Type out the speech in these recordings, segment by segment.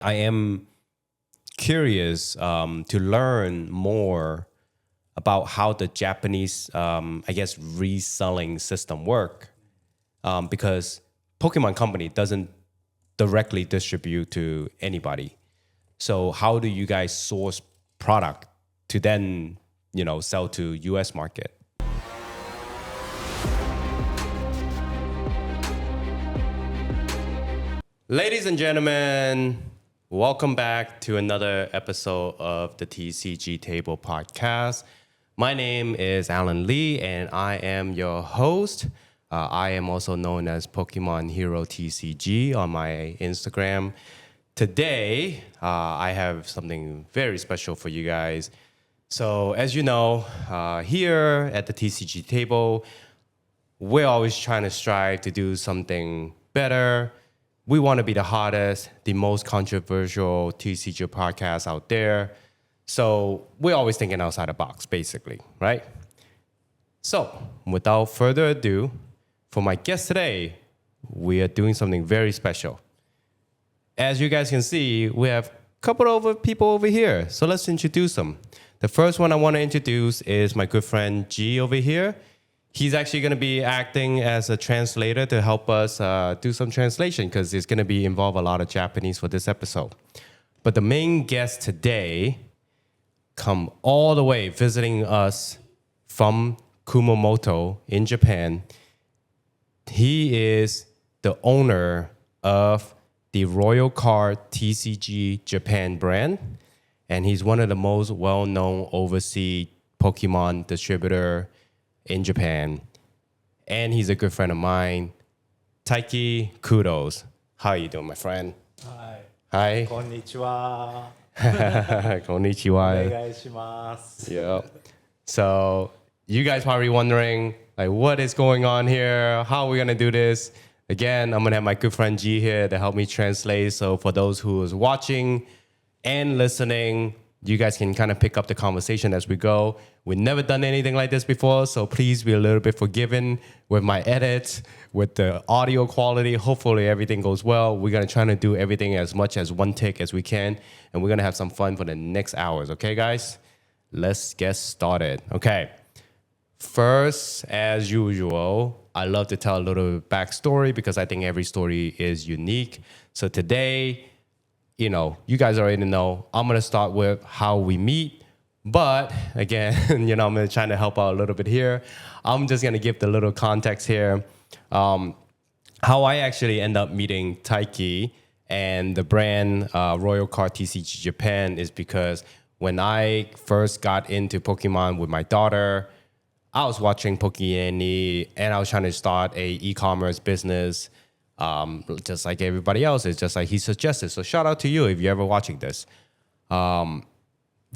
I am curious to learn more about how the Japanese, reselling system work. Because Pokemon Company doesn't directly distribute to anybody. So how do you guys source product to then, sell to US market? Ladies and gentlemen, welcome back to another episode of the TCG Table Podcast. My name is Alan Lee, and I am your host. I am also known as Pokemon Hero TCG on my Instagram. Today, I have something very special for you guys. So, as you know, here at the TCG Table, we're always trying to strive to do something better. We want to be the hottest, the most controversial TCG podcast out there. So we're always thinking outside the box, basically, right? So without further ado, for my guest today, we are doing something very special. As you guys can see, we have a couple of people over here. So let's introduce them. The first one I want to introduce is my good friend G over here. He's actually going to be acting as a translator to help us do some translation because it's going to be involve a lot of Japanese for this episode. But the main guest today come all the way visiting us from Kumamoto in Japan. He is the owner of the Royal Card TCG Japan brand, and he's one of the most well-known overseas Pokemon distributor in Japan, and he's a good friend of mine. Taiki, kudos. How are you doing, my friend? Hi. こんにちは。Konnichiwa. お願いします。Yeah. So you guys probably wondering, like, what is going on here? How are we gonna do this? Again, I'm gonna have my good friend G here to help me translate. So for those who is watching and listening, you guys can kind of pick up the conversation as we go. We've never done anything like this before, so please be a little bit forgiving with my edits, with the audio quality. Hopefully everything goes well. We're going to try to do everything as much as one take as we can, and we're going to have some fun for the next hours. Okay, guys? Let's get started. Okay. First, as usual, I love to tell a little backstory because I think every story is unique. So today, you guys already know, I'm going to start with how we meet. But again, I'm going to try to help out a little bit here. I'm just going to give the little context here. How I actually end up meeting Taiki and the brand Royal Card TCG Japan is because when I first got into Pokemon with my daughter, I was watching Pokemon and I was trying to start a e-commerce business. Just like everybody else, it's just like he suggested. So shout out to you if you're ever watching this.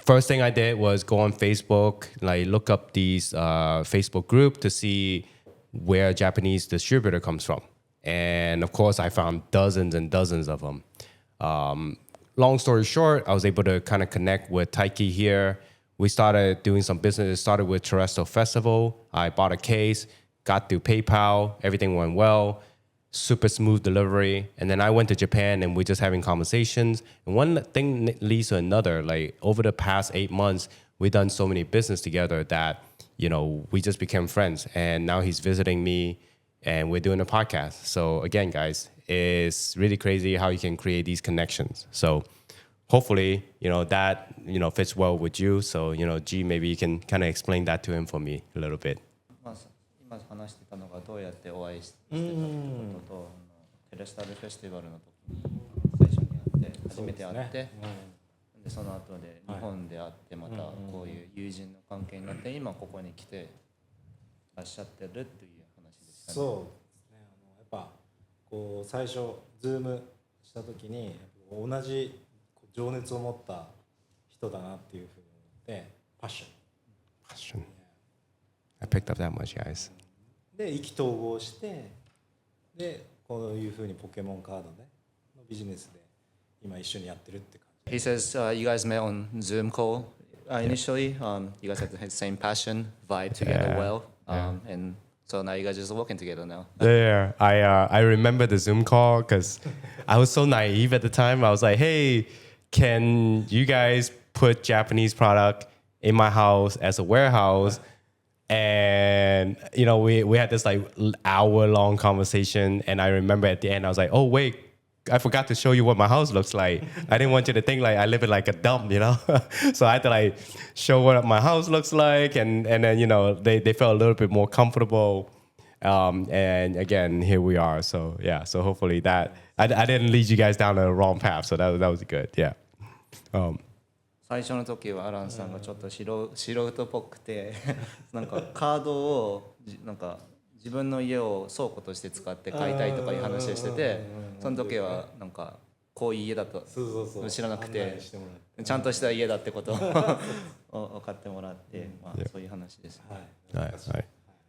First thing I did was go on Facebook, like look up these Facebook group to see where Japanese distributor comes from. And of course, I found dozens and dozens of them. Long story short, I was able to kind of connect with Taiki here. We started doing some business. It started with Terrestrial Festival. I bought a case, got through PayPal. Everything went well. Super smooth delivery. And then I went to Japan and we're just having conversations. And one thing leads to another. Like over the past 8 months, we've done so many business together that, we just became friends. And now he's visiting me and we're doing a podcast. So again, guys, it's really crazy how you can create these connections. So hopefully, that, fits well with you. So, G, maybe you can kind of explain that to him for me a little bit. 今話してたのがどうやってお会いしてたってことと、テレスタルフェスティバルの時に最初に会って初めて会って、でその後で日本で会ってまたこういう友人の関係になって今ここに来てらっしゃってるっていう話ですかね。そうですね。やっぱこう最初ズームした時に同じ情熱を持った人だなっていうふうに思ってパッション。I picked up that much, guys. で意気投合してでこういうふうにポケモンカードでのビジネスで今一緒にやってるって感じ。He says you guys met on Zoom call initially. You guys have the same passion, vibe together well, and So now you guys just working together now. Yeah, I remember the Zoom call because I was so naive at the time. I was like, hey, can you guys put Japanese product in my house as a warehouse? And we had this like hour-long conversation, and I remember at the end I was like, oh wait, I forgot to show you what my house looks like. I didn't want you to think like I live in like a dump, So I had to like show what my house looks like, and then they felt a little bit more comfortable. And again, here we are. So yeah, so hopefully that I didn't lead you guys down the wrong path. So that was good. Yeah. 最初の時はアランさんがちょっと素人っぽくてなんかカードをなんか自分の家を倉庫として使って買いたいとかいう話をしてて、その時はなんかこういう家だと知らなくてちゃんとした家だってことを分かってもらって、まあそういう話です。はい。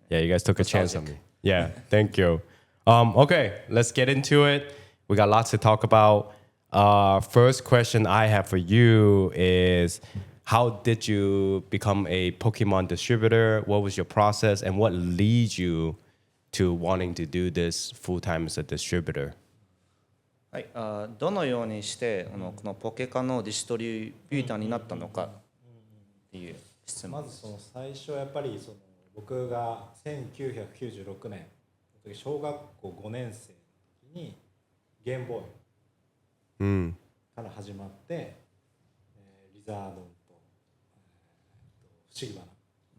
Yeah, you guys took a chance on me. Yeah, thank you. Okay, let's get into it. We got lots to talk about. First question I have for you is, how did you become a Pokemon distributor? What was your process, and what leads you to wanting to do this full time as a distributor? はい、どのようにしてこのポケカのディストリビューターになったのかっていう質問。まずその最初やっぱり僕が1996年の時小学校5年生の時にゲームボーイから始まって、リザードンと、不思議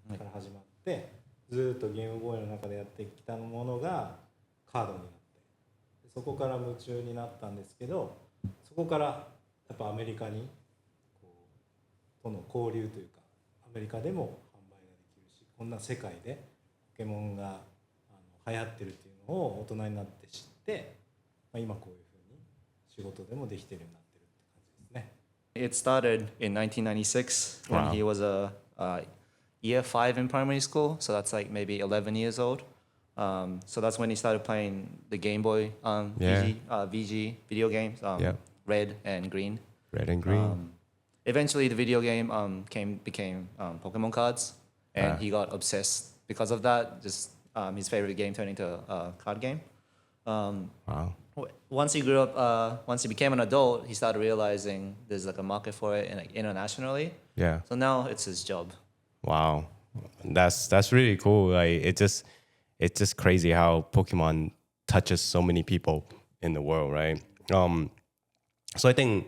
花から始まって、ずっとゲームボーイの中でやってきたものがカードになって、そこから夢中になったんですけど、そこからやっぱアメリカにとの交流というか、アメリカでも販売ができるし、こんな世界でポケモンが流行ってるっていうのを大人になって知って、今こういう仕事でもできてるようになってるって感じですね。It started in 1996 when he was a year 5 in primary school, so that's like maybe 11 years old. So that's when he started playing the Game Boy VG video games, Red and Green. Red and Green. Eventually, the video game became Pokemon cards, and he got obsessed because of that. Just his favorite game turned into a card game. Wow. Once he grew up, once he became an adult, he started realizing there's like a market for it internationally. Yeah. So now it's his job. Wow, that's really cool. Like it's just crazy how Pokemon touches so many people in the world, right? So I think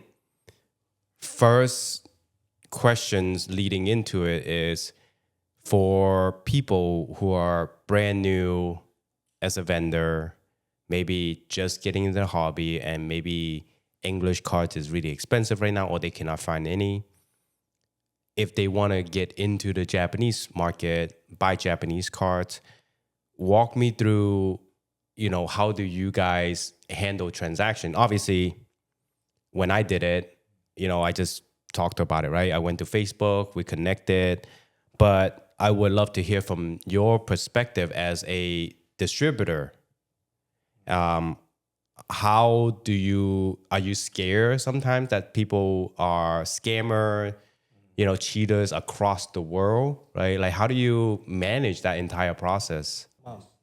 first questions leading into it is for people who are brand new as a vendor, maybe just getting into the hobby, and maybe English cards is really expensive right now, or they cannot find any. If they want to get into the Japanese market, buy Japanese cards, walk me through, how do you guys handle transaction? Obviously, when I did it, I just talked about it, right? I went to Facebook, we connected, but I would love to hear from your perspective as a distributor. Are you scared sometimes that people are scammer, cheaters across the world, right? Like, how do you manage that entire process?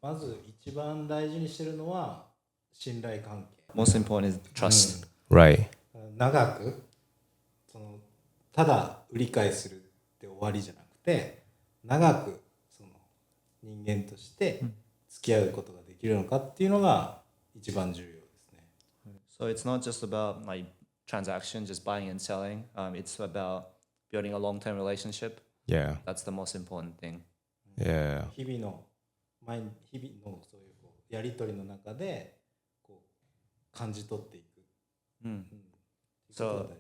まず一番大事にしてるのは信頼関係。Most important is trust. Right. 長くただ売り買いするって終わりじゃなくて、長く人間として付き合うことができるのかっていうのが一番重要ですね。So it's not just about like transaction, just buying and selling. It's about building a long-term relationship. Yeah. That's the most important thing. Yeah. 日々のそういうやり取りの中で感じ取っていく。So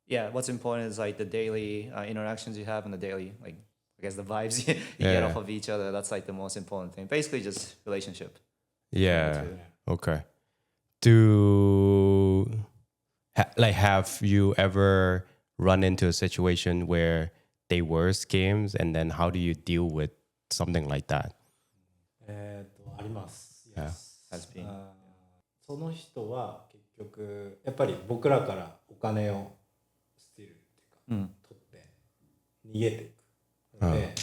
yeah, what's important is like the daily interactions you have and the daily, like I guess the vibes you get off of each other. That's like the most important thing. Basically, just relationship. Yeah. Okay. Have you ever run into a situation where they were scams, and then how do you deal with something like that? あります。Yeah. Has been. その人は結局やっぱり僕らからお金をスティールっていうか、取って逃げていくので、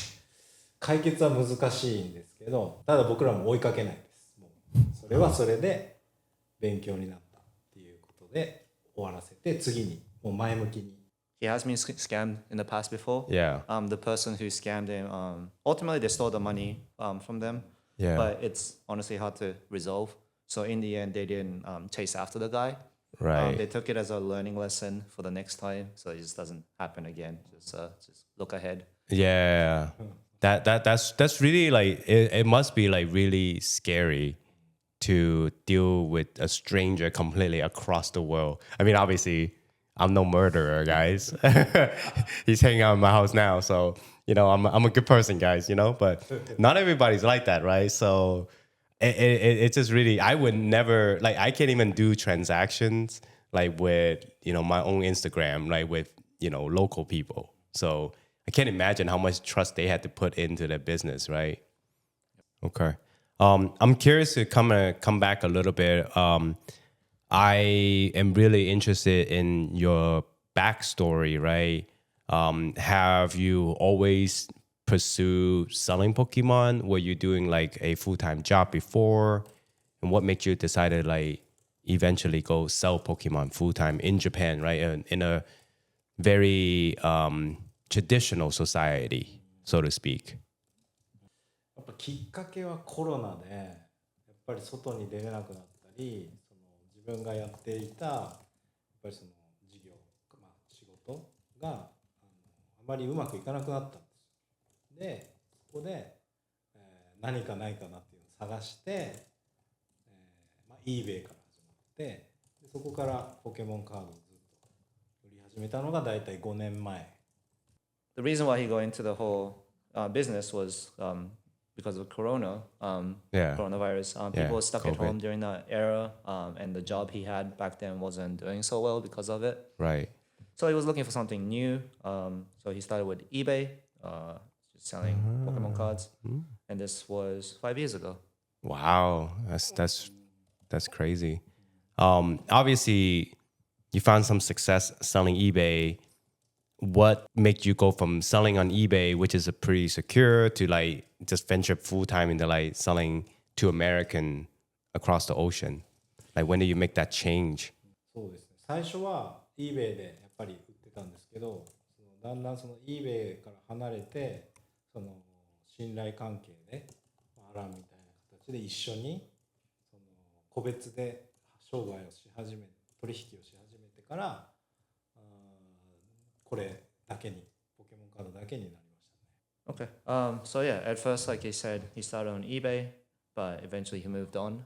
解決は難しいんですけけど、ただ僕らも追いかけないです。もうそれはそれで勉強になったっていうことで終わらせて、次にもう前向きに。He has been scammed in the past before. Yeah. The person who scammed him, ultimately they stole the money from them. Yeah. But it's honestly hard to resolve. So in the end, they didn't chase after the guy. Right. They took it as a learning lesson for the next time, so it just doesn't happen again. Just look ahead. Yeah. That's really like it must be like really scary to deal with a stranger completely across the world. I mean, obviously, I'm no murderer, guys. He's hanging out in my house now, so I'm a good person, guys. But not everybody's like that, right? So it's just really, I would never, like, I can't even do transactions like with my own Instagram, like with local people. So I can't imagine how much trust they had to put into their business, right? Okay. I'm curious to come back a little bit. I am really interested in your backstory, right? Have you always pursued selling Pokemon? Were you doing like a full-time job before? And what made you decided like eventually go sell Pokemon full-time in Japan, right? In a very traditional society, so to speak. やっぱきっかけはコロナで、やっぱり外に出れなくなったり、自分がやっていたやっぱりその事業、仕事があまりうまくいかなくなったんです。で、そこで、何かないかなっていうのを探して、eBay から始まって、でそこからポケモンカードをずっと売り始めたのがだいたい5年前。The reason why he got into the whole business was because of coronavirus. People were stuck COVID. at home during that era, and the job he had back then wasn't doing so well because of it. Right. So he was looking for something new. So he started with eBay, just selling Pokemon cards, and this was 5 years ago. Wow, that's crazy. Obviously, you found some success selling eBay. What made you go from selling on eBay, which is a pretty secure, to like just venture full time into like selling to American across the ocean? Like when did you make that change? そうですね。最初は eBay でやっぱり売ってたんですけど、だんだんその eBay から離れて、その信頼関係でアランみたいな形で一緒にその個別で商売をし始め、取引をし始めてから。これだけにポケモンカードだけになりましたね。Okay. So yeah, at first, like he said, he started on eBay, but eventually he moved on,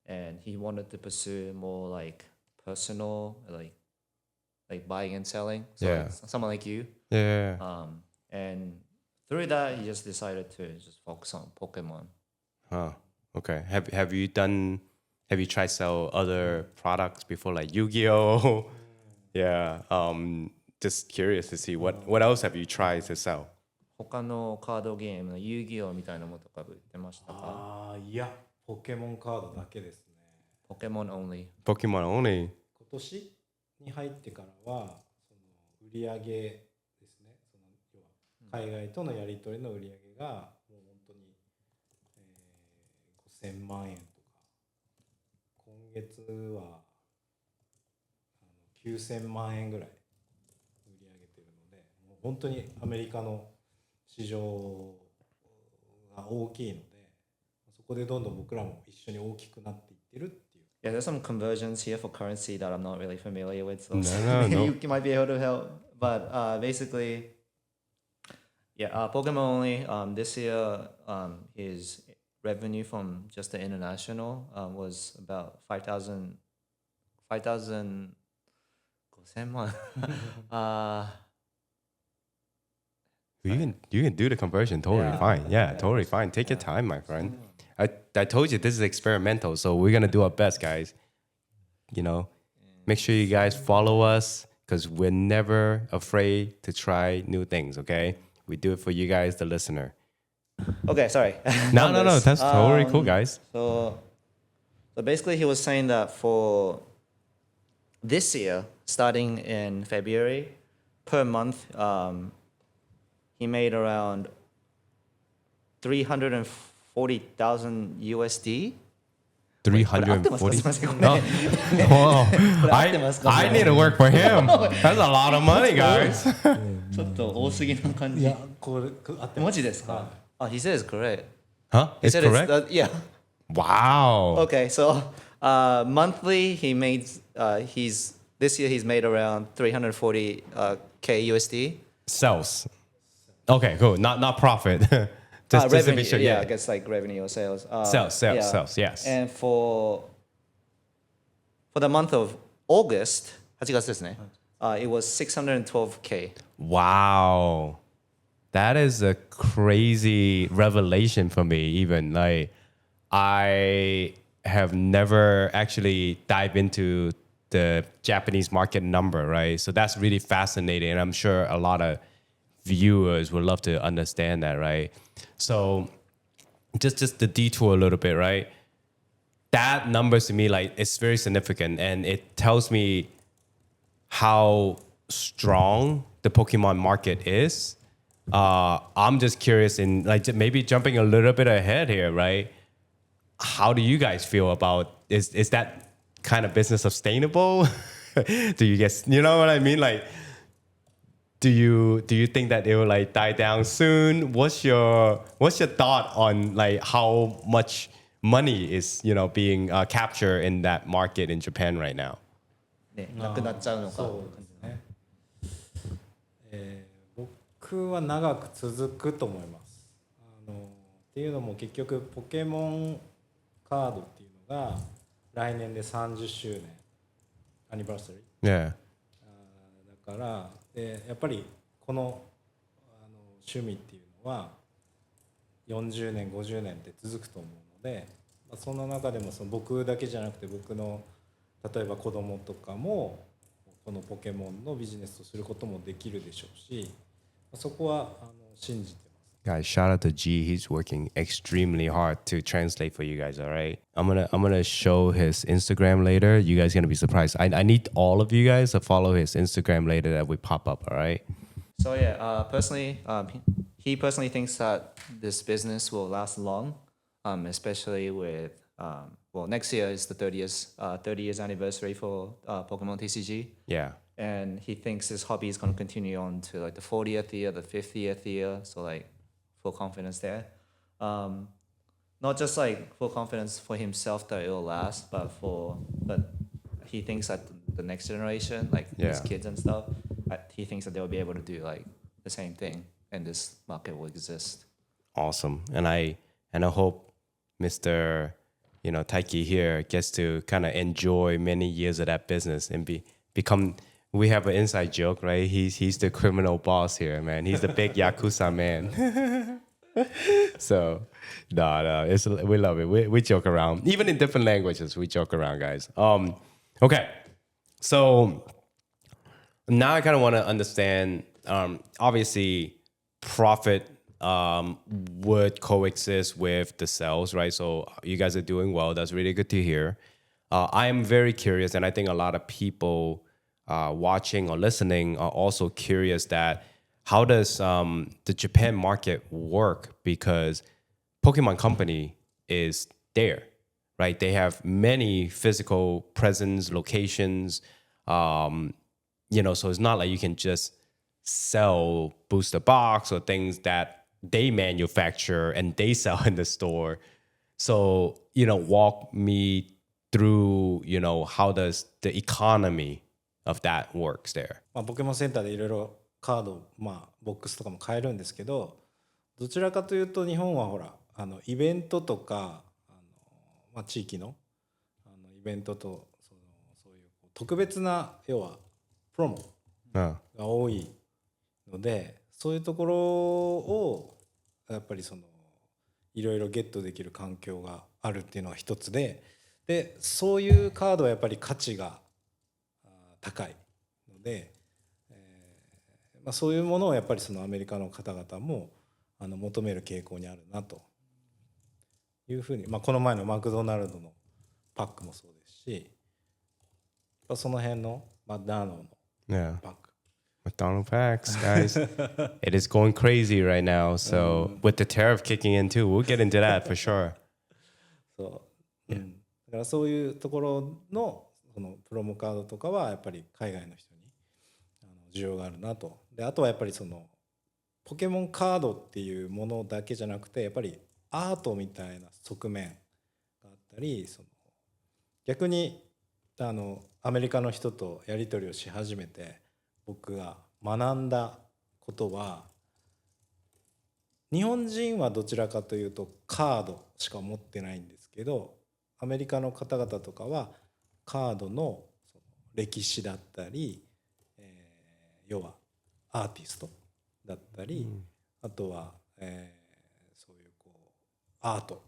and he wanted to pursue more like personal, like buying and selling. So Yeah. like someone like you. Yeah. And through that, he just decided to just focus on Pokemon. Huh. Okay. Have you tried sell other products before, like Yu-Gi-Oh? Yeah. Just curious to see what else have you tried to sell? 他のカードゲームの遊戯王みたいなものとか売ってましたか？いや、ポケモンカードだけですね。Pokemon only. Pokemon only. 今年に入ってからはその売り上げですね。その要は海外とのやり取りの売り上げがもう本当に、5000万円とか、今月は9000万円ぐらい売り上げてるので、もう本当にアメリカの市場が大きいので、そこでどんどん僕らも一緒に大きくなっていってるっていう。Yeah, there's some conversions here for currency that I'm not really familiar with, so No. you might be able to help. But basically, yeah, Pokemon only. This year, his revenue from just the international was about 5,000. 5,000 万. You can do the conversion totally fine. Yeah, totally fine. Take your time, my friend. I told you this is experimental, so we're gonna do our best, guys. Make sure you guys follow us because we're never afraid to try new things. Okay, we do it for you guys, the listener. Okay, sorry. No. That's totally cool, guys. So basically, he was saying that for this year, starting in February, per month, he made around $340 340,000 USD. 340. すいませんこれ No. Whoa. これ合ってますか？ I need to work for him. That's a lot of money, guys. ちょっと多すぎな感じ。いやこれ合ってますマジですか？he says correct. Huh? He It's said correct? yeah. Wow. Okay, so monthly he made this year he's made around 340 K USD. Sales. Okay, cool. Not profit. just to Revenue, be sure. yeah, I guess like revenue or sales. Sales, yeah. yes. And for the month of August, 8月ですね. It was 612K. Wow. That is a crazy revelation for me, even. Like, I have never actually dived into the Japanese market number, right? So that's really fascinating. And I'm sure a lot of viewers would love to understand that, right? So just the detour a little bit, right? That number to me, like, it's very significant. And it tells me how strong the Pokemon market is. I'm just curious in like maybe jumping a little bit ahead here, right? How do you guys feel about is that kind of business sustainable? Do you guys, you know what I mean? Like, do you think that it will like die down soon? What's your thought on like how much money is being captured in that market in Japan right now? ね、なくなっちゃうのか。そうですね。僕は長く続くと思います。っていうのも結局ポケモンカードっていうのが来年で30周年アニバーサリー。Yeah. だからやっぱりこの趣味っていうのは40年50年って続くと思うので、その中でも僕だけじゃなくて僕の例えば子供とかもこのポケモンのビジネスをすることもできるでしょうし、そこは信じてます。Guys, shout out to G. He's working extremely hard to translate for you guys. All right, I'm gonna show his Instagram later. You guys gonna be surprised. I need all of you guys to follow his Instagram later that we pop up. All right. So yeah, personally, he personally thinks that this business will last long, especially with well, next year is the 30 years anniversary for Pokemon TCG. Yeah. And he thinks his hobby is going to continue on to like the 40th year, the 50th year. So like full confidence there. Not just like full confidence for himself that it will last, but he thinks that the next generation, like his kids and stuff, he thinks that they'll be able to do like the same thing, and this market will exist. Awesome. And I hope Mr. Taiki here gets to kind of enjoy many years of that business and become. We have an inside joke, right? He's the criminal boss here, man. He's the big Yakuza man. So, no, we love it. We joke around. Even in different languages, we joke around, guys. Okay. So, now I kind of want to understand, obviously, profit would coexist with the sales, right? So, you guys are doing well. That's really good to hear. I am very curious, and I think a lot of people watching or listening are also curious that how does the Japan market work? Because Pokemon Company is there, right? They have many physical presence, locations, so it's not like you can just sell booster box or things that they manufacture and they sell in the store. So, walk me through, how does the economy of that works there. ポケモンセンターでいろいろカード、ボックスとかも買えるんですけど、どちらかというと日本はほらイベントとか地域のイベントとそういう特別な要はプロモが多いので、そういうところをやっぱりいろいろゲットできる環境があるっていうのが一つで、そういうカードはやっぱり価値が高いので、そういうものをやっぱりアメリカの方々も求める傾向にあるなというふうに、この前のマクドナルドのパックもそうですし、その辺のダーノのパック、McDonald facts, guys. It is going crazy right now. So with the tariff kicking in too, we'll get into that for sure. そう、だからそういうところのそのプロモカードとかはやっぱり海外の人に需要があるなと。であとはやっぱりそのポケモンカードっていうものだけじゃなくてやっぱりアートみたいな側面があったり、その逆にアメリカの人とやり取りをし始めて僕が学んだことは、日本人はどちらかというとカードしか持ってないんですけど、アメリカの方々とかはカードのその歴史だったり、要はアーティストだったり、あとは、そういうこうアート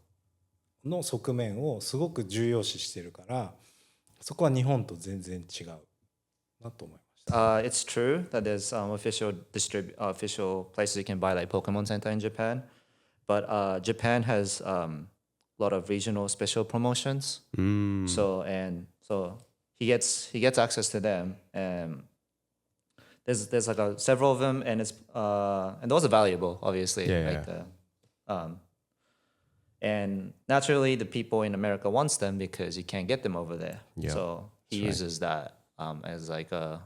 の側面をすごく重要視してるから、そこは日本と全然違うなと思いました。It's true that there's official places you can buy like Pokemon Center in Japan, but Japan has a lot of regional special promotions. So he gets access to them, and there's like several of them, and and those are valuable, obviously. And naturally, the people in America wants them because you can't get them over there. So he uses that as like a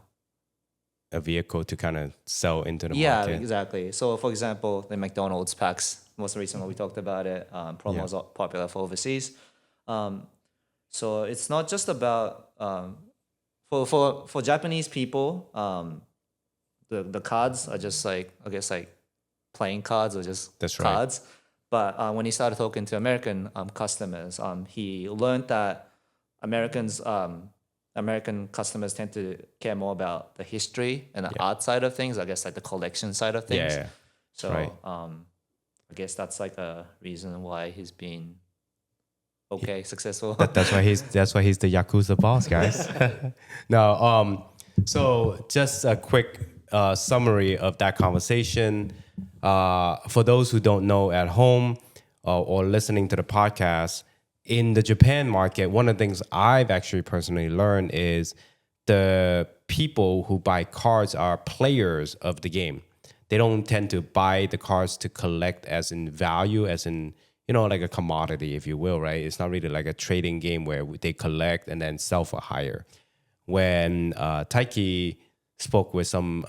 vehicle to kind of sell into the market. Yeah, exactly. So for example, the McDonald's packs, most recently we talked about it, promos are popular for overseas. So it's not just about, for Japanese people, the cards are just like, I guess like playing cards or just cards. But when he started talking to American customers, he learned that American customers tend to care more about the history and the art side of things. I guess like the collection side of things. So I guess that's like a reason why he's been successful. That's why he's the Yakuza boss, guys. No, so just a quick summary of that conversation. For those who don't know at home or listening to the podcast, in the Japan market, one of the things I've actually personally learned is the people who buy cards are players of the game. They don't tend to buy the cards to collect as in value, as in, like a commodity, if you will, right? It's not really like a trading game where they collect and then sell for higher. When Taiki spoke with some,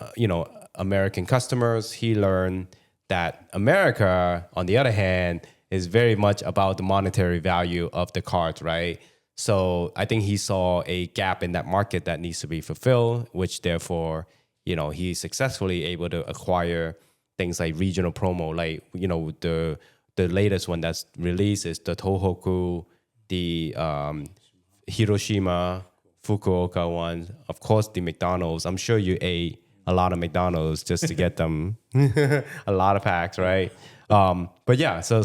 American customers, he learned that America, on the other hand, is very much about the monetary value of the cards, right? So I think he saw a gap in that market that needs to be fulfilled, which therefore, he's successfully able to acquire things like regional promo, like, the latest one that's released is the Tohoku, the Hiroshima, Fukuoka one, of course, the McDonald's. I'm sure you ate a lot of McDonald's just to get them a lot of packs, right? But yeah, so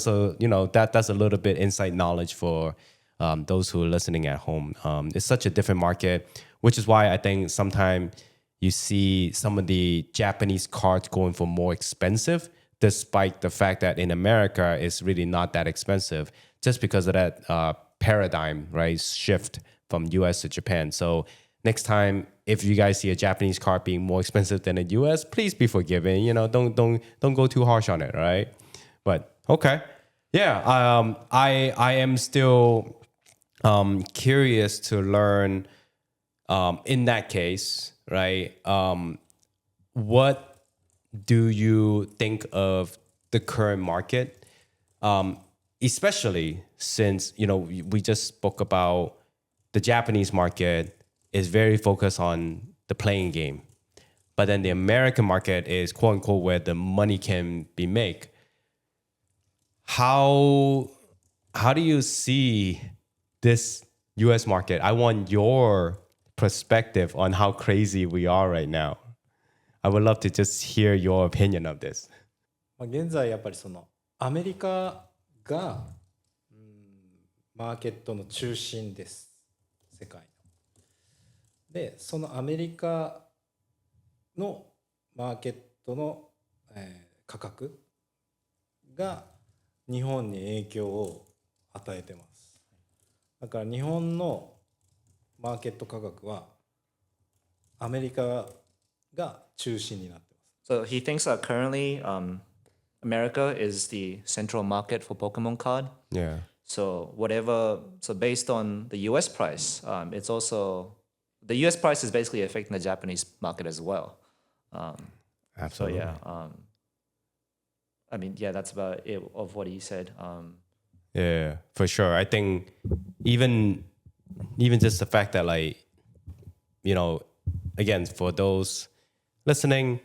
that's a little bit inside knowledge for those who are listening at home. It's such a different market, which is why I think sometimes you see some of the Japanese cards going for more expensive, despite the fact that in America it's really not that expensive, just because of that paradigm, right, shift from US to Japan. So next time, if you guys see a Japanese card being more expensive than a US, please be forgiving. Don't go too harsh on it, right? But okay, yeah. I am still curious to learn. In that case, right? What do you think of the current market, especially since we just spoke about the Japanese market is very focused on the playing game. But then the American market is quote unquote where the money can be made. How do you see this US market? I want your perspective on how crazy we are right now. I would love to just hear your opinion of this. 現在やっぱりそのアメリカがマーケットの中心です。世界の。で、そのアメリカのマーケットの、価格が日本に影響を与えてます。だから日本のマーケット価格はアメリカが中心になってます。So he thinks that currently America is the central market for Pokemon card. Yeah. So based on the US price, it's also, the US price is basically affecting the Japanese market as well. Absolutely. So yeah, I mean, yeah, that's about it of what he said. Yeah, for sure. I think even just the fact that, like, you know, again, for those listening,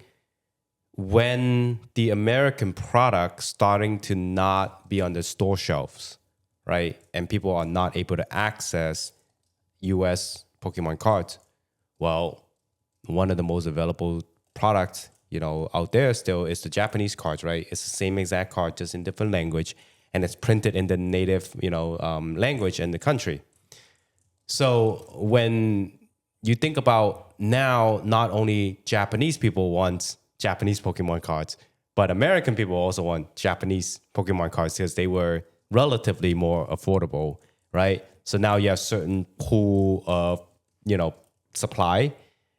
when the American product starting to not be on the store shelves, right, and people are not able to access US Pokemon cards, well, one of the most available products, you know, out there still is the Japanese cards, right? It's the same exact card, just in different language, and it's printed in the native, you know, language in the country. So when you think about now, not only Japanese people want Japanese Pokemon cards, but American people also want Japanese Pokemon cards because they were relatively more affordable, right? So now you have certain pool of, you know, supply,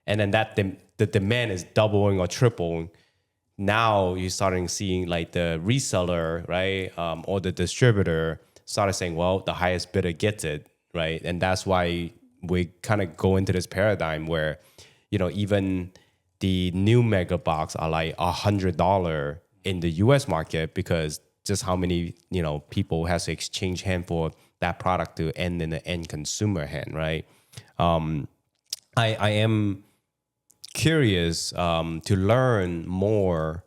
and then the demand is doubling or tripling. Now you're starting seeing like the reseller, right, or the distributor started saying, well, the highest bidder gets it, right? And that's why we kind of go into this paradigm where, you know, even the new mega box are like $100 in the US market, because just how many, you know, people has to exchange hand for that product to end in the end consumer hand, right? I am curious to learn more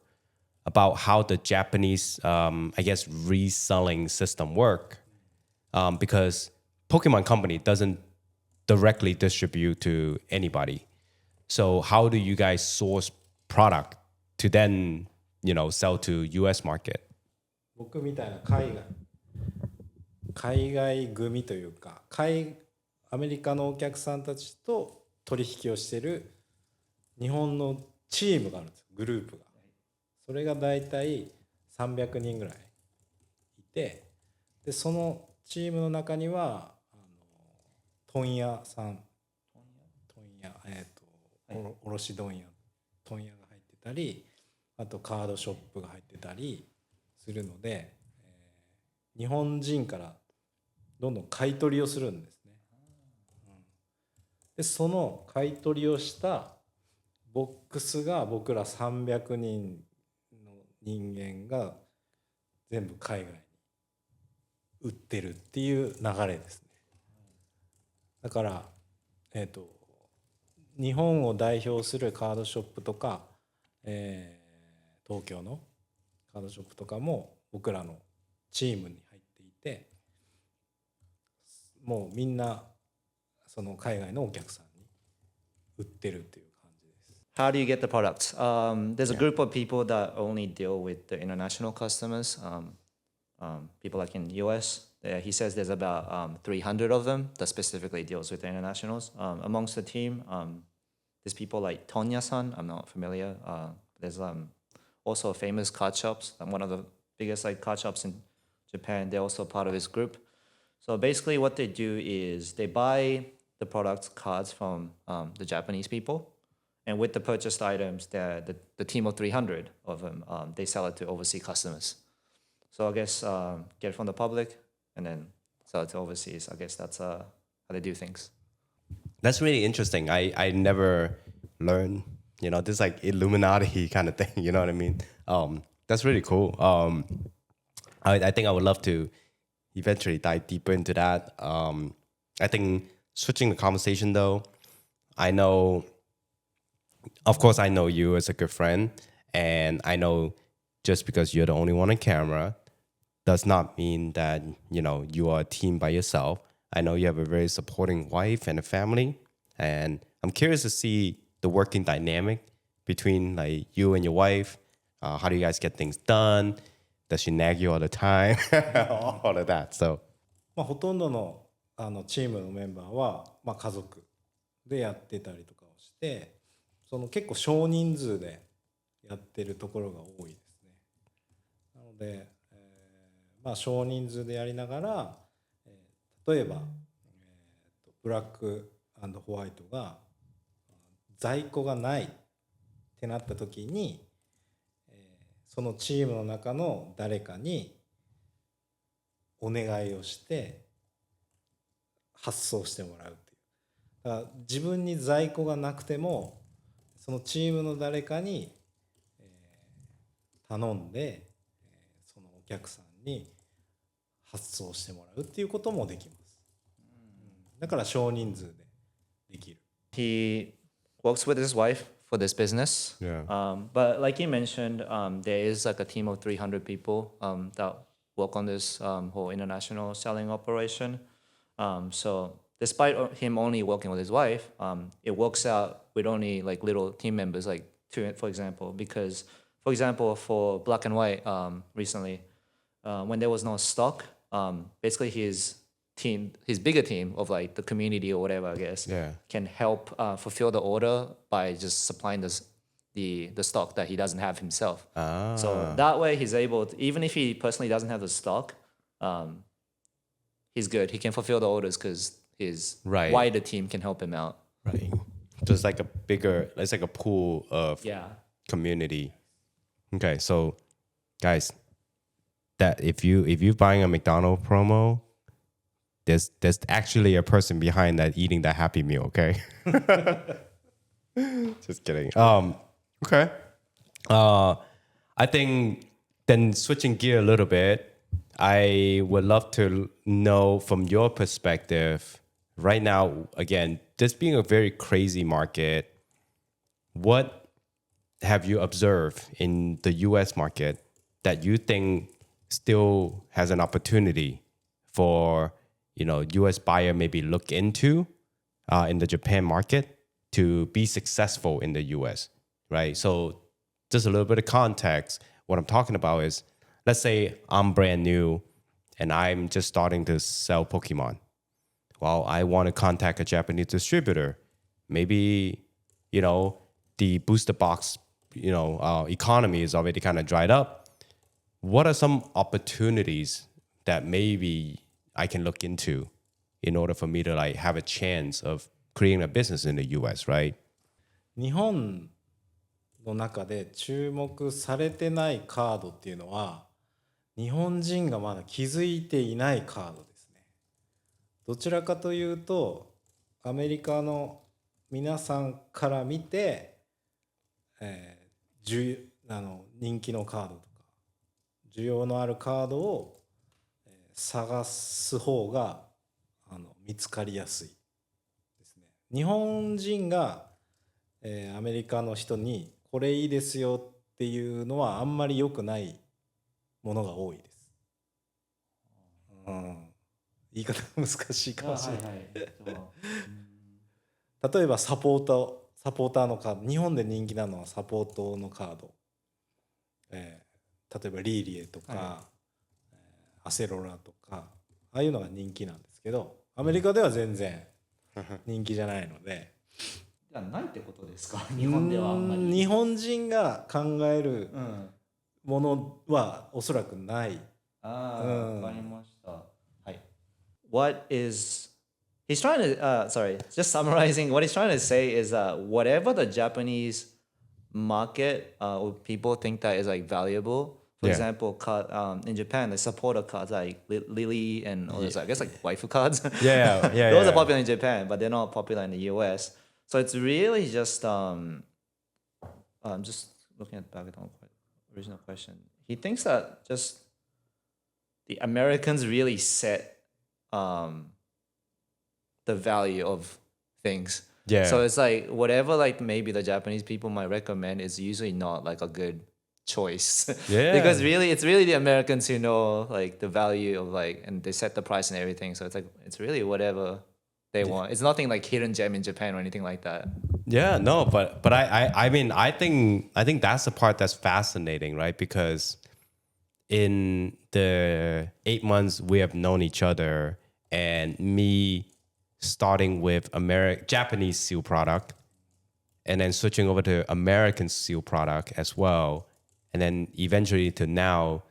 about how the Japanese, I guess, reselling system work, because Pokemon Company doesn't directly distribute to anybody. So how do you guys source product to then, you know, sell to US market? 僕みたいな海外組というか、アメリカのお客さんたちと取引をしている日本のチームがあるんですよ、グループが。それがだいたい300人ぐらいいて、でそのチームの中には問屋さん、卸問屋が入ってたり、あとカードショップが入ってたりするので、日本人からどんどん買い取りをするんですね。でその買い取りをしたボックスが僕ら300人の人間が全部海外に売ってるっていう流れですね。だから日本を代表するカードショップとか、東京のカードショップとかも僕らのチームに入っていて、もうみんなその海外のお客さんに売ってるっていう感じです。How do you get the products? There's a group of people that only deal with the international customers. People like in US. He says there's about 300 of them that specifically deals with the internationals. Amongst the team, there's people like Tonya-san. I'm not familiar. There's also famous card shops. One of the biggest like card shops in Japan. They're also part of his group. So basically what they do is they buy the products cards from the Japanese people. And with the purchased items, the team of 300 of them, they sell it to overseas customers. So I guess get it from the public and then sell it to overseas. I guess that's how they do things. That's really interesting. I never learned, you know, this like Illuminati kind of thing. You know what I mean? That's really cool. I think I would love to eventually dive deeper into that. I think switching the conversation though, I know, of course, I know you as a good friend, and I know just because you're the only one on camera does not mean that, you know, you are a team by yourself. I know you have a very supporting wife and a family, and I'm curious to see the working dynamic between like you and your wife. How do you guys get things done? Does she nag you all the time? All of that. So, ほとんどのチームのメンバーは家族でやってたりとかをして、その結構少人数でやってるところが多いですね。なので、少人数でやりながら、例えば、ブラック&ホワイトが在庫がないっってなった時に、そのチームの中の誰かにお願いをして発送してもらうっていう。だから自分に在庫がなくてもそのチームの誰かに頼んでそのお客さんに発送してもらうっていうこともできます。だから少人数でできる。He works with his wife for this business. Yeah. But like you mentioned, there is like a team of 300 people that work on this whole international selling operation. So despite him only working with his wife, it works out with only like little team members, like two, for example, because for example, for Black and White recently, when there was no stock, basically his bigger team of like the community or whatever, I guess, can help fulfill the order by just supplying the stock that he doesn't have himself. So that way he's able to, even if he personally doesn't have the stock, he's good. He can fulfill the orders because his wider team can help him out. Right. So it's like it's like a pool of community. Okay, so guys, that if you're buying a McDonald's promo, there's actually a person behind that eating that Happy Meal, okay? Just kidding. Okay. I think then switching gear a little bit, I would love to know from your perspective right now, again, this being a very crazy market, what have you observed in the US market that you think still has an opportunity for, US buyer maybe look into in the Japan market to be successful in the US, right? So just a little bit of context. What I'm talking about is, let's say I'm brand new and I'm just starting to sell Pokemon. Well, I want to contact a Japanese distributor. Maybe, the booster box, economy is already kind of dried up. What are some opportunities that maybe I can look into in order for me to like have a chance of creating a business in the US, right? 日本の中で注目されてないカードっていうのは日本人がまだ気づいていないカードですね。どちらかというとアメリカの皆さんから見て、人気のカードとか需要のあるカードを探す方が見つかりやすいですね。日本人が、アメリカの人にこれいいですよっていうのはあんまり良くないものが多いです。言い方難しいかもしれない。例えばサポーターのカード、日本で人気なのはサポートのカード、例えばリーリエとか、アセロラとかああいうのが人気なんですけど、アメリカでは全然人気じゃないので。じゃあないってことですか？日本ではあんまり。日本人が考えるものはおそらくない。わかりました。はい。What is he's trying to just summarizing what he's trying to say is whatever the Japanese market or people think that is like valuable. For example, in Japan, the supporter cards like Lily and all those, I guess like waifu cards. Those are popular in Japan, but they're not popular in the US. So it's really just looking at back at the original question. He thinks that just the Americans really set the value of things. Yeah. So it's like whatever like maybe the Japanese people might recommend is usually not like a good choice. Because really it's really the Americans who know like the value of like, and they set the price and everything. So it's like it's really whatever they want. It's nothing like hidden gem in Japan or anything like that. Yeah, no, but I mean I think that's the part that's fascinating, right? Because in the 8 months we have known each other, and me starting with Japanese seal product, and then switching over to American seal product as well, and then eventually to now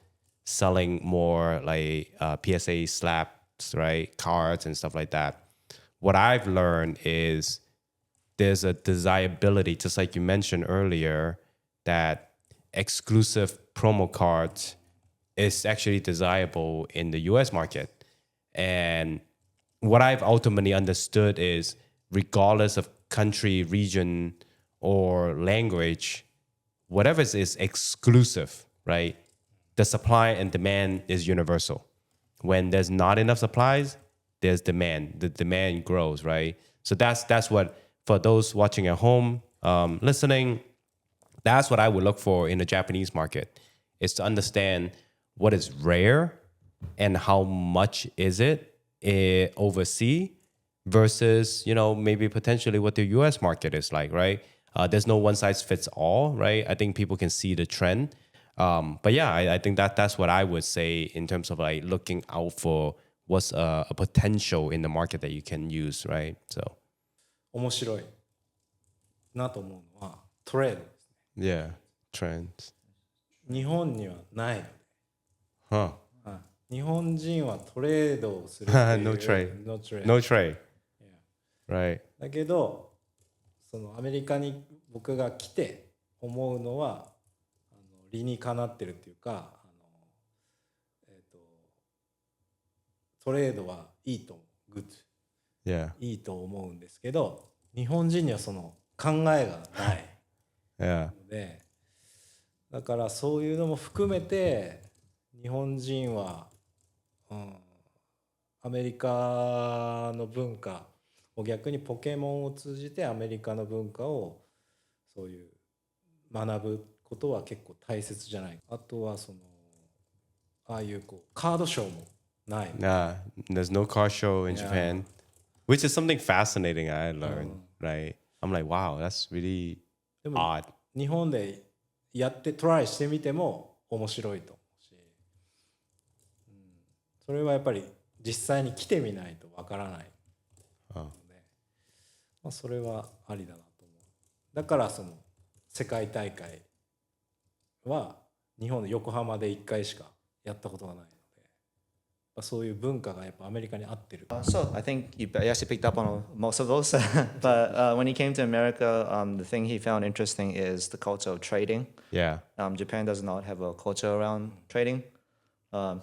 selling more like PSA slaps, right, cards and stuff like that. What I've learned is there's a desirability, just like you mentioned earlier, that exclusive promo cards is actually desirable in the US market. And what I've ultimately understood is regardless of country, region, or language, whatever is exclusive, right? The supply and demand is universal. When there's not enough supplies, there's demand. The demand grows, right? So that's what, for those watching at home, listening, that's what I would look for in the Japanese market, is to understand what is rare and how much is it overseas versus, maybe potentially what the US market is like, right? There's no one size fits all, right? I think people can see the trend. But yeah, I think that's what I would say in terms of like looking out for what's a potential in the market that you can use, right? So 面白いなと思うのはトレードです。 yeah, trends. 日本にはないので、 Huh. 日本人はトレードをするっていう No trade. No trade. No trade. Yeah. Right. だけどそのアメリカに僕が来て思うのは理にかなってるっていうかトレードはいいと思う。Good. Yeah. いいと思うんですけど、日本人にはその考えがない Yeah. ので、だからそういうのも含めて日本人は、アメリカの文化を逆にポケモンを通じてアメリカの文化をそういう学ぶことは結構大切じゃない。あとはそのああいうこうカードショーもない。 Nah, there's no car show in Japan, which is something fascinating I learned, right? I'm like, wow, that's really でも odd. 日本でやってトライしてみても面白いと思うし、それはやっぱり実際に来てみないとわからないので、それはありだなと思う。だからその世界大会は日本の横浜で1回しかやったことがないので、そういう文化がやっぱアメリカに合ってる。 So I think you actually picked up on most of those. But when he came to America, the thing he found interesting is the culture of trading. Yeah. Japan does not have a culture around trading.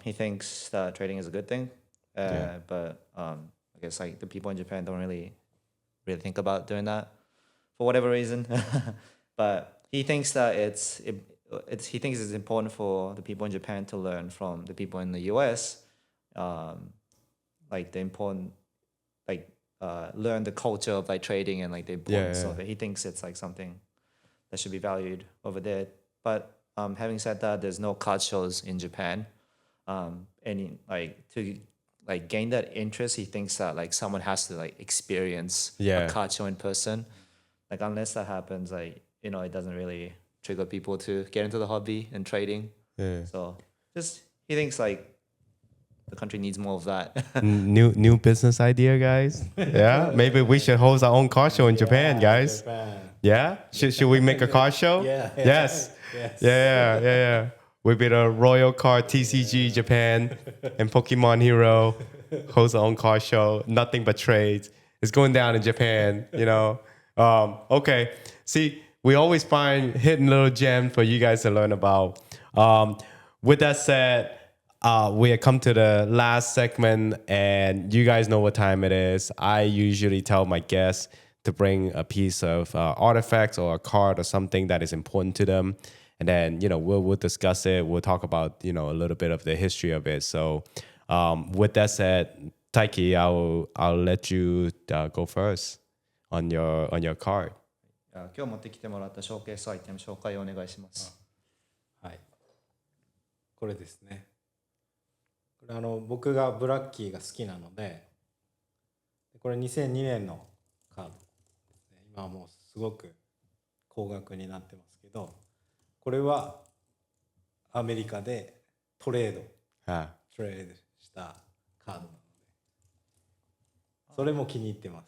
He thinks that trading is a good thing, but I guess like the people in Japan don't really think about doing that for whatever reason. But he thinks that he thinks it's important for the people in Japan to learn from the people in the US. Like the important, like learn the culture of like trading and like the importance of it. He thinks it's like something that should be valued over there. But having said that, there's no card shows in Japan. And like to like gain that interest, he thinks that like someone has to like experience a card show in person. Like unless that happens, like it doesn't really trigger people to get into the hobby and trading. Yeah. So just he thinks like the country needs more of that. New business idea, guys. Yeah, maybe we should host our own car show in Japan, guys. Japan. Yeah, should we make a car show? Yeah. Yes. Yes. Yeah. We'll be the Royal Card TCG Japan and Pokemon Hero. Host our own car show. Nothing but trades. It's going down in Japan, Okay. See, we always find hidden little gems for you guys to learn about. With that said, we have come to the last segment, and you guys know what time it is. I usually tell my guests to bring a piece of artifacts or a card or something that is important to them. And then, we'll discuss it. We'll talk about, a little bit of the history of it. So with that said, Taiki, I'll let you go first on your card. 今日持ってきてもらったショーケースアイテム紹介をお願いします。はい。これですね。これ僕がブラッキーが好きなので、これ2002年のカードですね。今はもうすごく高額になってますけど、これはアメリカでトレードしたカードなので、それも気に入ってます。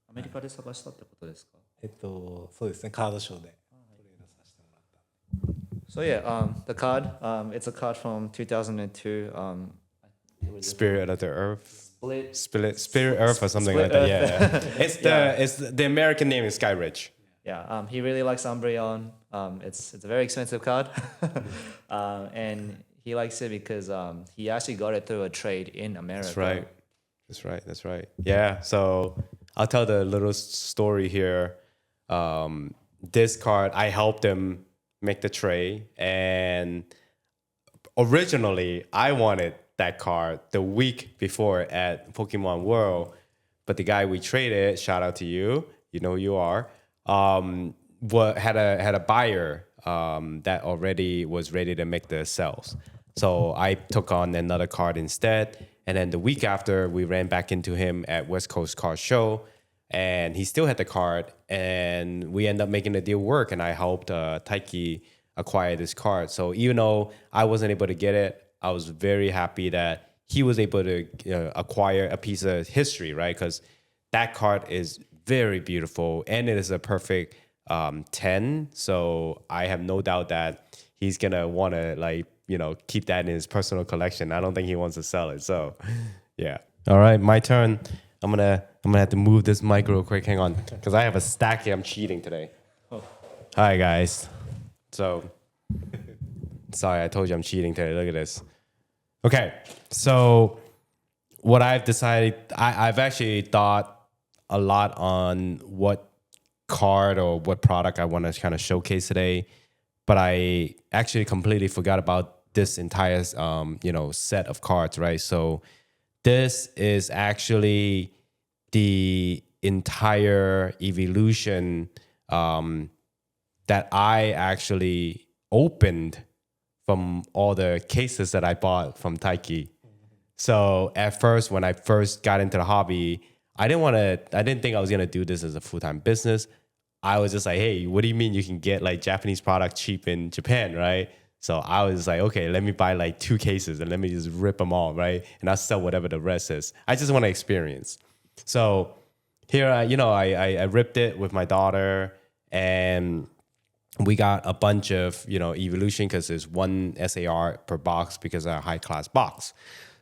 アメリカで探したってことですか？そうですね、カードショーでトレードさせてもらった。So yeah, the card, it's a card from 2002. Spirit of the Earth. Spirit Earth or something like that. Yeah. It's the American name is Skyridge. Yeah, he really likes Umbreon. It's a very expensive card, and he likes it because he actually got it through a trade in America. That's right. Yeah. So I'll tell the little story here. This card, I helped him make the trade, and originally I wanted that card the week before at Pokemon World, but the guy we traded, shout out to you, you know who you are, had a buyer that already was ready to make the sales. So I took on another card instead, and then the week after we ran back into him at West Coast Card Show, and he still had the card, and we ended up making the deal work, and I helped Taiki acquire this card. So even though I wasn't able to get it, I was very happy that he was able to acquire a piece of history, right? Because that card is very beautiful, and it is a perfect 10. So I have no doubt that he's gonna want to keep that in his personal collection. I don't think he wants to sell it. So yeah. All right, my turn. I'm gonna have to move this mic real quick. Hang on, because I have a stack here. I'm cheating today. Oh. Hi guys. So sorry, I told you I'm cheating today. Look at this. Okay, so what I've decided, I've actually thought a lot on what card or what product I want to kind of showcase today, but I actually completely forgot about this entire set of cards, right? So this is actually the entire evolution that I actually opened from all the cases that I bought from Taiki. So at first, when I first got into the hobby, I didn't think I was gonna do this as a full-time business. I was just like, hey, what do you mean you can get like Japanese product cheap in Japan, right? So I was like, okay, let me buy like 2 cases and let me just rip them all, right? And I'll sell whatever the rest is. I just want to experience. So here, I ripped it with my daughter, and we got a bunch of, evolution because there's 1 SAR per box because of a high class box.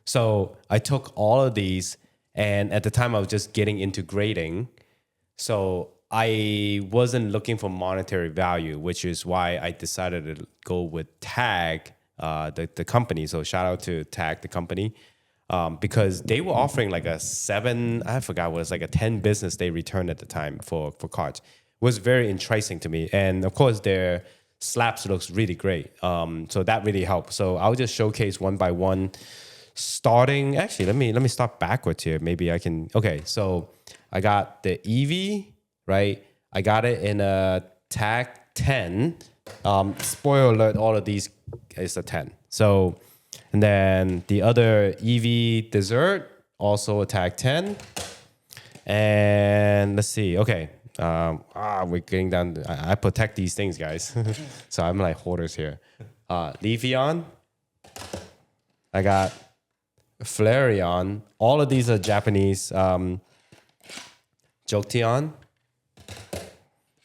So I took all of these, and at the time I was just getting into grading. So I wasn't looking for monetary value, which is why I decided to go with Tag, the company. So shout out to Tag, the company, because they were offering like a 7, I forgot what it was, like a 10 business day return at the time for cards. It was very enticing to me. And of course, their slaps looks really great. So that really helped. So I'll just showcase one by one. Starting, actually, let me start backwards here. Maybe I can. Okay, so I got the Eevee, right? I got it in a Tag 10. Spoiler alert, all of these is a 10. So, and then the other Eevee Dessert, also a Tag 10. And let's see, okay. We're getting down. I protect these things, guys. So I'm like hoarders here. Leafeon. I got Flareon. All of these are Japanese. Jolteon.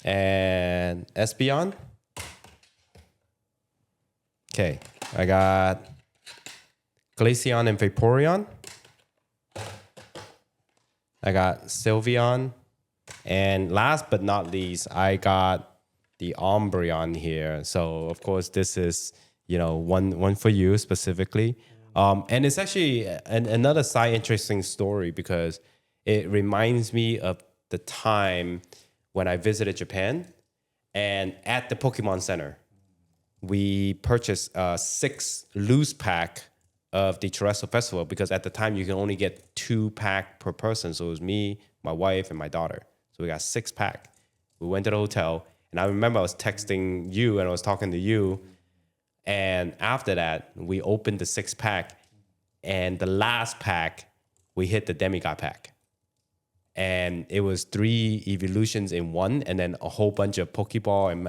And Espeon. Okay. I got Glaceon and Vaporeon. I got Sylveon. And last but not least, I got the Umbreon here. So, of course, this is, one for you specifically. And it's actually another side interesting story because it reminds me of the time when I visited Japan, and at the Pokemon Center, we purchased a 6 loose pack of the Terrestrial Festival because at the time you can only get 2 pack per person. So it was me, my wife, and my daughter. So we got 6 pack. We went to the hotel, and I remember I was texting you and I was talking to you. And after that, we opened the 6 pack, and the last pack, we hit the Demigod pack. And it was 3 evolutions in one, and then a whole bunch of Pokeball, and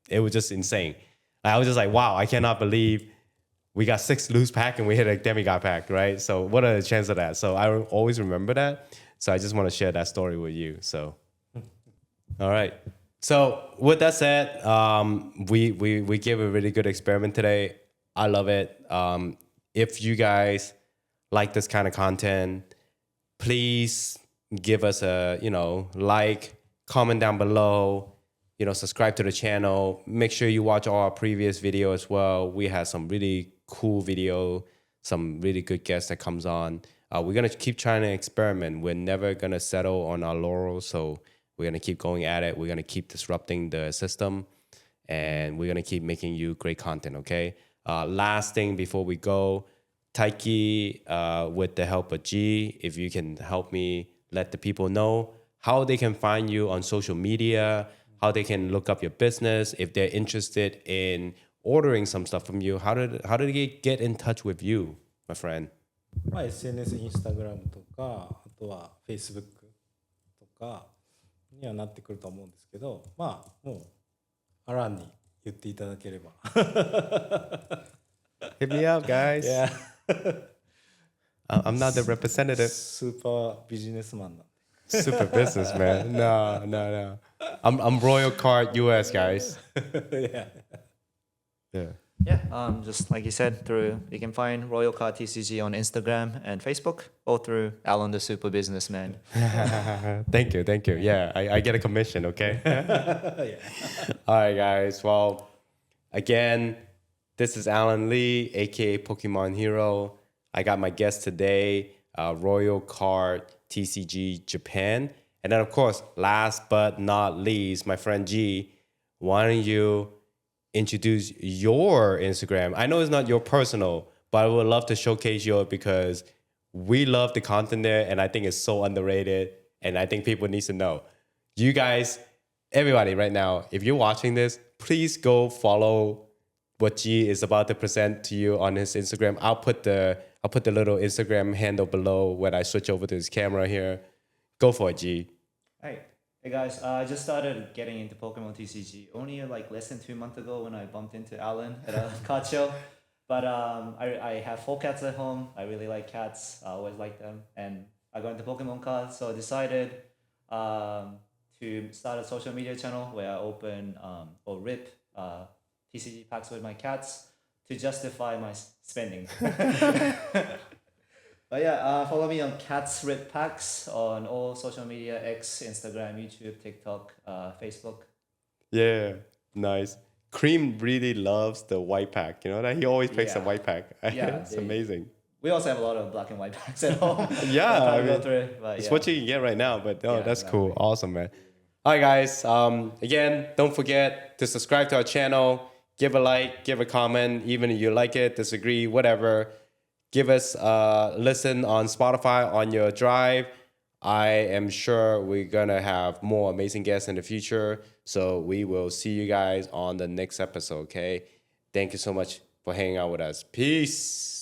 it was just insane. I was just like, wow, I cannot believe we got 6 loose pack and we hit a Demigod pack, right? So what are the chances of that? So I always remember that. So I just want to share that story with you. So, all right. So with that said, we gave a really good experiment today. I love it. If you guys like this kind of content, please give us a, like, comment down below, subscribe to the channel. Make sure you watch all our previous video as well. We had some really cool video, some really good guests that comes on. We're going to keep trying to experiment. We're never going to settle on our laurels. So we're going to keep going at it. We're going to keep disrupting the system. And we're going to keep making you great content, okay? Last thing before we go, Taiki, with the help of G, if you can help me let the people know how they can find you on social media, how they can look up your business, if they're interested in ordering some stuff from you, how did they get in touch with you, my friend? SNS、インスタグラムとか、あとは Facebook とかにはなってくると思うんですけど、もうアランに言っていただければ。Hit me up, guys. Yeah. I'm not the representative. スーパービジネスマンなんで。Super businessman. No. I'm Royal Card US, guys. Yeah. Just like you said, you can find Royal Card TCG on Instagram and Facebook, or through Alan the Super Businessman. Thank you. Yeah, I get a commission, okay? Yeah. All right, guys. Well, again, this is Alan Lee, aka Pokemon Hero. I got my guest today, Royal Card TCG Japan. And then, of course, last but not least, my friend G, why don't you introduce your Instagram? I know it's not your personal, but I would love to showcase yours because we love the content there, and I think it's so underrated, and I think people need to know. You guys, everybody right now, if you're watching this, please go follow what G is about to present to you on his Instagram. I'll put the little Instagram handle below when I switch over to his camera here. Go for it, G. Hey guys, I just started getting into Pokemon TCG only like less than 2 months ago when I bumped into Alan at a card show. But I have 4 cats at home. I really like cats. I always like them. And I got into Pokemon cards, so I decided to start a social media channel where I open or rip TCG packs with my cats to justify my spending. But yeah, follow me on Cats Rip Packs on all social media, X, Instagram, YouTube, TikTok, Facebook. Yeah, nice. Cream really loves the white pack. You know that? He always picks a white pack. It's amazing. We also have a lot of black and white packs at home. Yeah, I mean, go through it, but it's what you can get right now, but that's exactly. cool. Awesome, man. All right, guys. Again, don't forget to subscribe to our channel. Give a like, give a comment, even if you like it, disagree, whatever. Give us a listen on Spotify on your drive. I am sure we're going to have more amazing guests in the future. So we will see you guys on the next episode, okay? Thank you so much for hanging out with us. Peace.